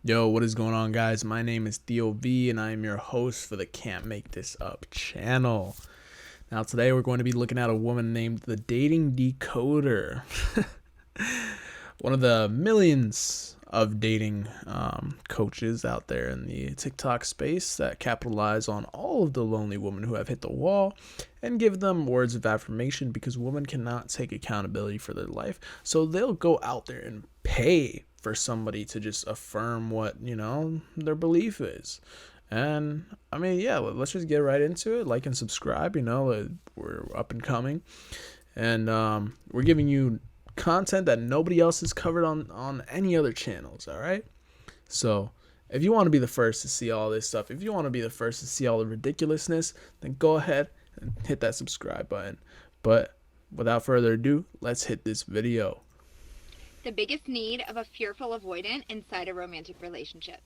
Yo, what is going on, guys? My name is Theo V, and I am your host for the Can't Make This Up channel. Now, today we're going to be looking at a woman named the Dating Decoder. One of the millions of dating coaches out there in the TikTok space that capitalize on all of the lonely women who have hit the wall and give them words of affirmation, because women cannot take accountability for their life. So they'll go out there and pay for somebody to just affirm what, their belief is. And I mean, yeah, let's just get right into it. Like and subscribe. We're up and coming, and we're giving you content that nobody else has covered on any other channels. All right. So if you want to be the first to see all this stuff, if you want to be the first to see all the ridiculousness, then go ahead and hit that subscribe button. But without further ado, let's hit this video. The biggest need of a fearful avoidant inside a romantic relationship.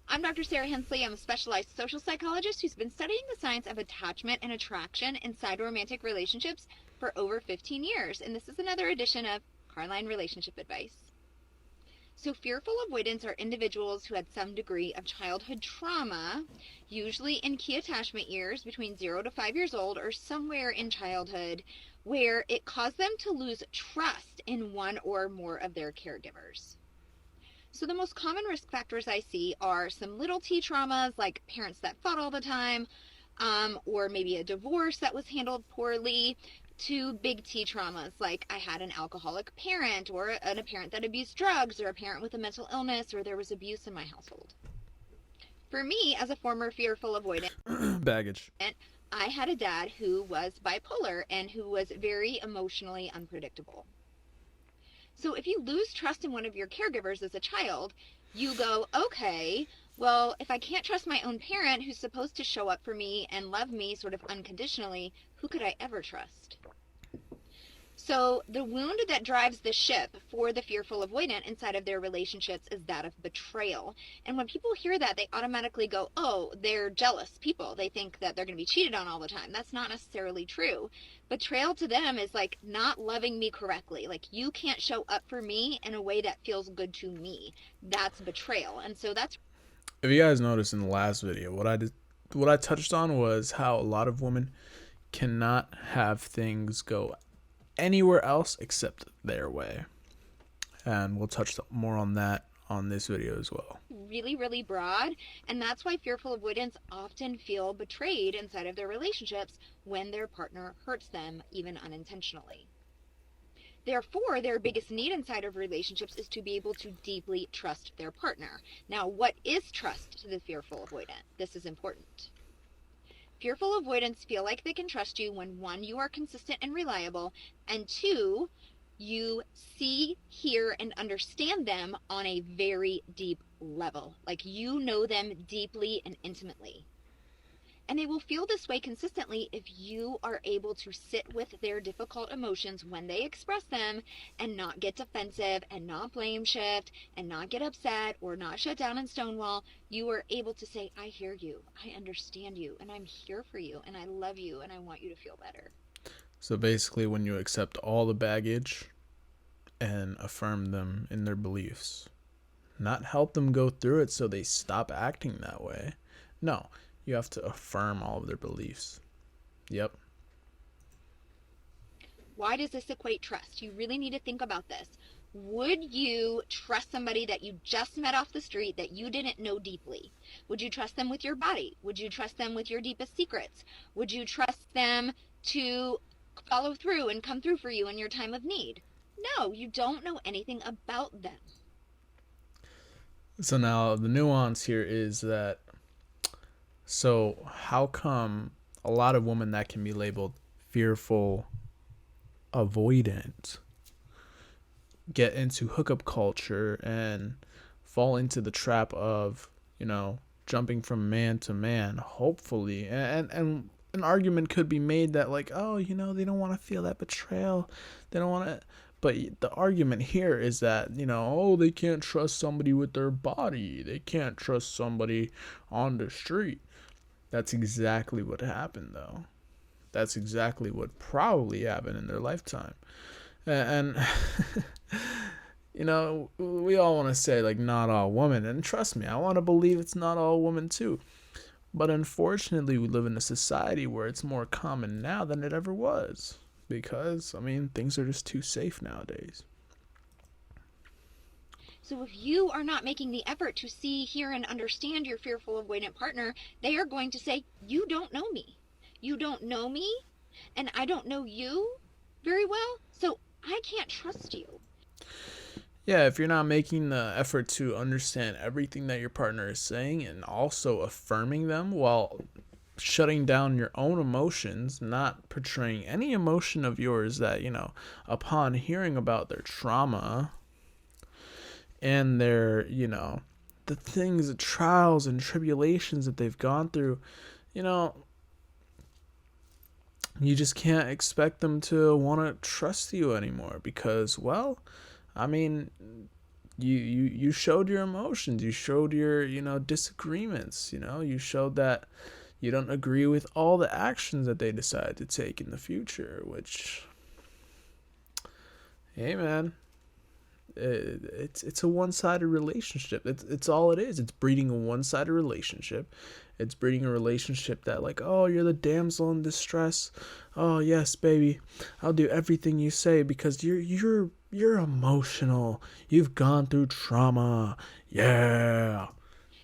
I'm Dr. Sarah Hensley. I'm a specialized social psychologist who's been studying the science of attachment and attraction inside romantic relationships for over 15 years. And this is another edition of Carline Relationship Advice. So fearful avoidants are individuals who had some degree of childhood trauma, usually in key attachment years between 0 to 5 years old or somewhere in childhood, where it caused them to lose trust in one or more of their caregivers. So the most common risk factors I see are some little t traumas, like parents that fought all the time, or maybe a divorce that was handled poorly, to big T traumas, like I had an alcoholic parent, or a parent that abused drugs, or a parent with a mental illness, or there was abuse in my household. For me, as a former fearful avoidant, Baggage. I had a dad who was bipolar and who was very emotionally unpredictable. So if you lose trust in one of your caregivers as a child, you go, okay, well, if I can't trust my own parent who's supposed to show up for me and love me sort of unconditionally, who could I ever trust? So the wound that drives the ship for the fearful avoidant inside of their relationships is that of betrayal. And when people hear that, they automatically go, oh, they're jealous people. They think that they're going to be cheated on all the time. That's not necessarily true. Betrayal to them is like not loving me correctly. Like, you can't show up for me in a way that feels good to me. That's betrayal. And so that's... If you guys noticed in the last video, what I touched on was how a lot of women cannot have things go anywhere else except their way, and we'll touch more on that on this video as well. Really, really broad, and that's why fearful avoidants often feel betrayed inside of their relationships when their partner hurts them, even unintentionally. Therefore, their biggest need inside of relationships is to be able to deeply trust their partner. Now, what is trust to the fearful avoidant? This is important. Fearful avoidants feel like they can trust you when, 1, you are consistent and reliable, and 2, you see, hear, and understand them on a very deep level. Like, you know them deeply and intimately. And they will feel this way consistently if you are able to sit with their difficult emotions when they express them and not get defensive and not blame shift and not get upset or not shut down and stonewall. You are able to say, I hear you, I understand you, and I'm here for you, and I love you, and I want you to feel better. So basically, when you accept all the baggage and affirm them in their beliefs, not help them go through it so they stop acting that way. No, you have to affirm all of their beliefs. Yep. Why does this equate trust? You really need to think about this. Would you trust somebody that you just met off the street that you didn't know deeply? Would you trust them with your body? Would you trust them with your deepest secrets? Would you trust them to follow through and come through for you in your time of need? No, you don't know anything about them. So now the nuance here is that, so how come a lot of women that can be labeled fearful avoidant get into hookup culture and fall into the trap of, jumping from man to man, hopefully, and an argument could be made that, like, oh, they don't want to feel that betrayal, they don't want to. But the argument here is that, oh, they can't trust somebody with their body, they can't trust somebody on the street. That's exactly what happened, though. That's exactly what probably happened in their lifetime. And we all want to say like not all women, and trust me, I want to believe it's not all women too. But unfortunately, we live in a society where it's more common now than it ever was. Because, I mean, things are just too safe nowadays. So if you are not making the effort to see, hear, and understand your fearful avoidant partner, they are going to say, you don't know me. You don't know me, and I don't know you very well, so I can't trust you. Yeah, if you're not making the effort to understand everything that your partner is saying and also affirming them while shutting down your own emotions, not portraying any emotion of yours that, upon hearing about their trauma and their, the things, the trials and tribulations that they've gone through, you know, you just can't expect them to want to trust you anymore because, well, I mean, you showed your emotions, you showed your, disagreements, you showed that you don't agree with all the actions that they decide to take in the future, which, hey man, it's a one-sided relationship. It's all it is. It's breeding a one-sided relationship. It's breeding a relationship that like, oh, you're the damsel in distress. Oh yes, baby, I'll do everything you say because you're emotional. You've gone through trauma. Yeah.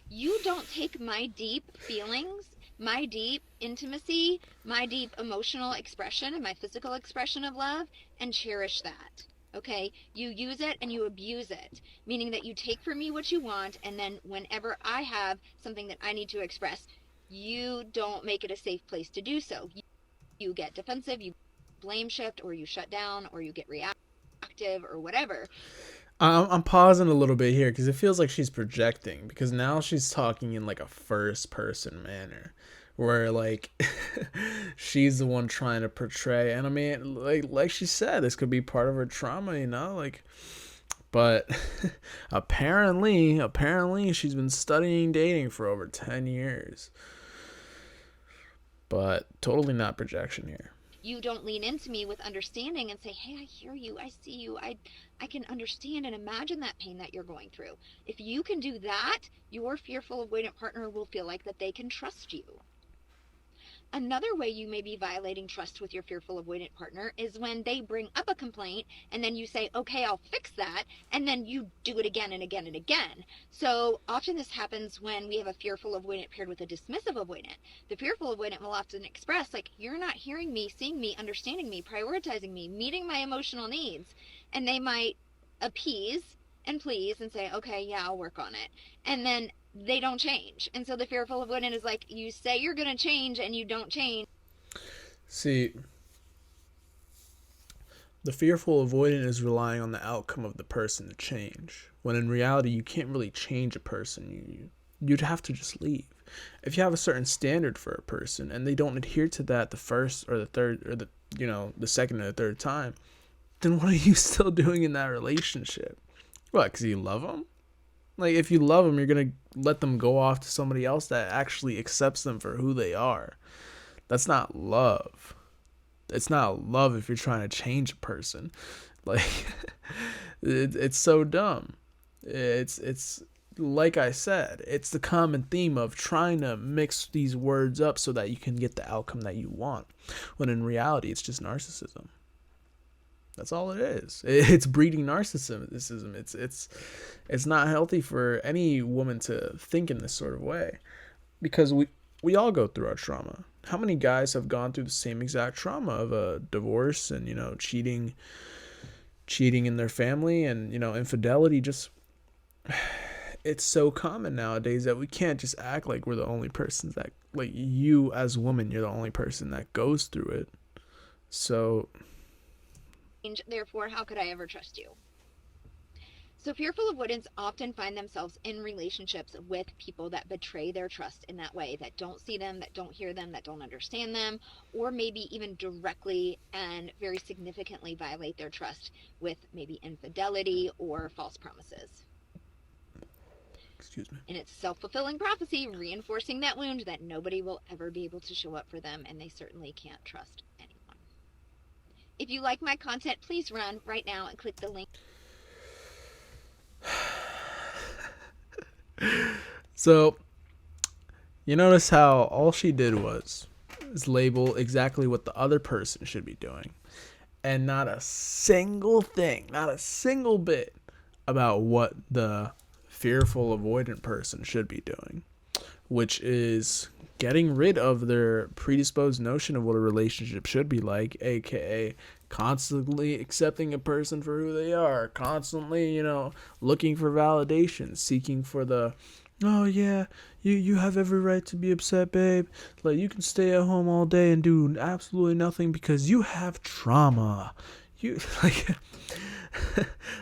You don't take my deep feelings, my deep intimacy, my deep emotional expression, and my physical expression of love and cherish that. Okay? You use it and you abuse it, meaning that you take from me what you want, and then whenever I have something that I need to express, you don't make it a safe place to do so. You get defensive, you blame shift, or you shut down, or you get reactive, or whatever. I'm pausing a little bit here because it feels like she's projecting because now she's talking in like a first person manner where like she's the one trying to portray, and I mean like she said, this could be part of her trauma, like, but apparently she's been studying dating for over 10 years, but totally not projection here. You don't lean into me with understanding and say, hey, I hear you, I see you, I can understand and imagine that pain that you're going through. If you can do that, your fearful avoidant partner will feel like that they can trust you. Another way you may be violating trust with your fearful avoidant partner is when they bring up a complaint and then you say, okay, I'll fix that. And then you do it again and again and again. So often this happens when we have a fearful avoidant paired with a dismissive avoidant. The fearful avoidant will often express, like, you're not hearing me, seeing me, understanding me, prioritizing me, meeting my emotional needs. And they might appease and please and say, okay, yeah, I'll work on it. And then they don't change. And so the fearful avoidant is like, you say you're going to change and you don't change. See, the fearful avoidant is relying on the outcome of the person to change, when in reality you can't really change a person. You'd have to just leave. If you have a certain standard for a person and they don't adhere to that the first or the third or the second or the third time, then what are you still doing in that relationship? What, because you love them? Like, if you love them, you're going to let them go off to somebody else that actually accepts them for who they are. That's not love. It's not love if you're trying to change a person. Like, it's so dumb. It's like I said, it's the common theme of trying to mix these words up so that you can get the outcome that you want, when in reality, it's just narcissism. That's all it is. It's breeding narcissism. It's not healthy for any woman to think in this sort of way, because we all go through our trauma. How many guys have gone through the same exact trauma of a divorce and cheating in their family and infidelity? Just it's so common nowadays that we can't just act like we're the only persons that, like, you as a woman, you're the only person that goes through it. So Therefore, how could I ever trust you? So fearful avoidants often find themselves in relationships with people that betray their trust in that way, that don't see them, that don't hear them, that don't understand them, or maybe even directly and very significantly violate their trust with maybe infidelity or false promises. excuse me. And it's self-fulfilling prophecy, reinforcing that wound that nobody will ever be able to show up for them, and they certainly can't trust anyone. If you like my content, please run right now and click the link. So you notice how all she did was is label exactly what the other person should be doing, and not a single thing, not a single bit about what the fearful avoidant person should be doing, which is getting rid of their predisposed notion of what a relationship should be like, aka constantly accepting a person for who they are, constantly, looking for validation, seeking for the, oh yeah, you have every right to be upset, babe. Like, you can stay at home all day and do absolutely nothing because you have trauma. You like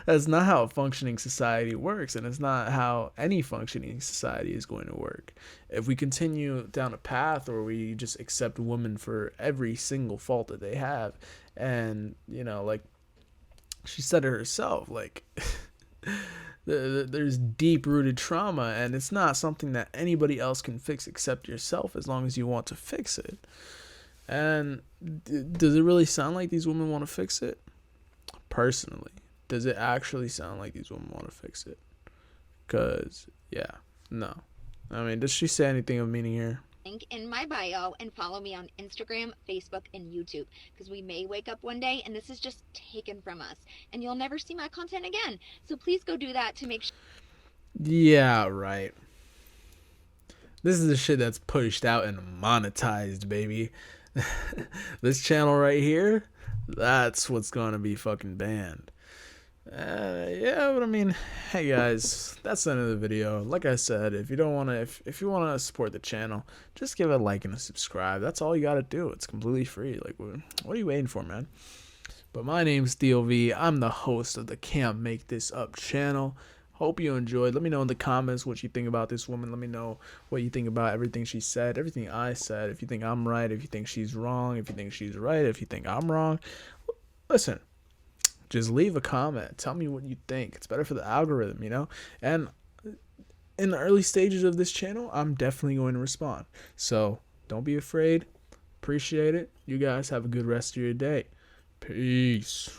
that's not how a functioning society works, and it's not how any functioning society is going to work. If we continue down a path where we just accept women for every single fault that they have, and like she said it herself, like there's deep rooted trauma, and it's not something that anybody else can fix except yourself, as long as you want to fix it. And does it really sound like these women want to fix it? Personally, does it actually sound like these women want to fix it? Because, yeah, no. I mean, does she say anything of meaning here? Link in my bio and follow me on Instagram, Facebook, and YouTube, because we may wake up one day and this is just taken from us and you'll never see my content again. So please go do that to make sure. Yeah, right. This is the shit that's pushed out and monetized, baby. This channel right here, that's what's gonna be fucking banned. Yeah, but I mean, hey guys, that's the end of the video. Like I said, if you don't want to, if you want to support the channel, just give it a like and a subscribe. That's all you gotta do. It's completely free. Like, what are you waiting for, man? But my name's Theo V. I'm the host of the Can't Make This Up channel. Hope you enjoyed. Let me know in the comments what you think about this woman. Let me know what you think about everything she said, everything I said. If you think I'm right, if you think she's wrong, if you think she's right, if you think I'm wrong. Listen, just leave a comment. Tell me what you think. It's better for the algorithm. And in the early stages of this channel, I'm definitely going to respond. So don't be afraid. Appreciate it. You guys have a good rest of your day. Peace.